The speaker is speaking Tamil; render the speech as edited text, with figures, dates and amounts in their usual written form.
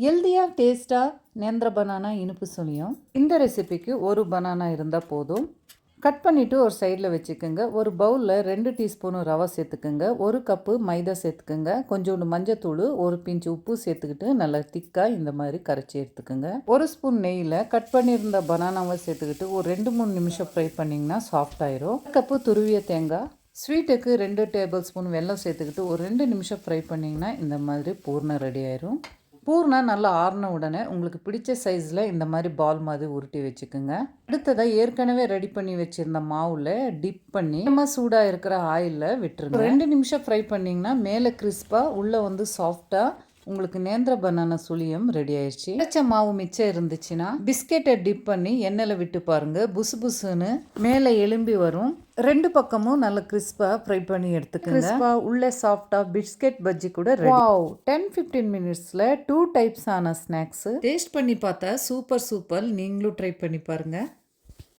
ஹெல்தியாக டேஸ்ட்டாக நேந்திர பனானா இனிப்பு சுழியம். இந்த ரெசிபிக்கு ஒரு பனானா இருந்தால் போதும். கட் பண்ணிவிட்டு ஒரு சைடில் வச்சுக்கோங்க. ஒரு பவுலில் 2 டீஸ்பூனு ரவை சேர்த்துக்குங்க. 1 கப்பு மைதா சேர்த்துக்குங்க. கொஞ்சோண்டு மஞ்சத்தூள், ஒரு பிஞ்சு உப்பு சேர்த்துக்கிட்டு நல்லா திக்காக இந்த மாதிரி கரைச்சி எடுத்துக்கோங்க. 1 ஸ்பூன் நெய்யில் கட் பண்ணியிருந்த பனானாவை சேர்த்துக்கிட்டு ஒரு 2-3 நிமிஷம் ஃப்ரை பண்ணிங்கன்னா சாஃப்ட் ஆயிரும். 1 கப்பு துருவிய தேங்காய், ஸ்வீட்டுக்கு 2 டேபிள் ஸ்பூன் வெல்லம் சேர்த்துக்கிட்டு ஒரு 2 நிமிஷம் ஃப்ரை பண்ணிங்கன்னா இந்த மாதிரி பூர்ணம் ரெடி ஆயிரும். பூர்ணம் நல்லா ஆறின உடனே உங்களுக்கு பிடிச்ச சைஸில் இந்த மாதிரி பால் மாதிரி உருட்டி வச்சுக்கோங்க. அடுத்ததாக ஏற்கனவே ரெடி பண்ணி வச்சுருந்த மாவில் டிப் பண்ணி நம்ம சூடாக இருக்கிற ஆயிலில் விட்டுருங்க. 2 நிமிஷம் ஃப்ரை பண்ணிங்கன்னா மேலே கிறிஸ்பாக உள்ளே வந்து சாஃப்டாக உங்களுக்கு நேந்திர பனானா சுழியம் ரெடி ஆயிடுச்சு. அரைச்ச மாவு மிச்சம் இருந்துச்சுன்னா பிஸ்கெட்டை டிப் பண்ணி எண்ணெயில் விட்டு பாருங்க, புசு புசுன்னு மேலே எலும்பி வரும். 2 பக்கமும் நல்ல கிறிஸ்பாக ஃப்ரை பண்ணி எடுத்துக்கோங்க. கிறிஸ்பாக உள்ளே சாஃப்டாக பிஸ்கெட் பஜ்ஜி கூட ரெடி. வாவ், 10-15 மினிட்ஸில் 2 டைப்ஸ் ஆன ஸ்நாக்ஸு டேஸ்ட் பண்ணி பார்த்தா சூப்பர். நீங்களும் ட்ரை பண்ணி பாருங்கள்.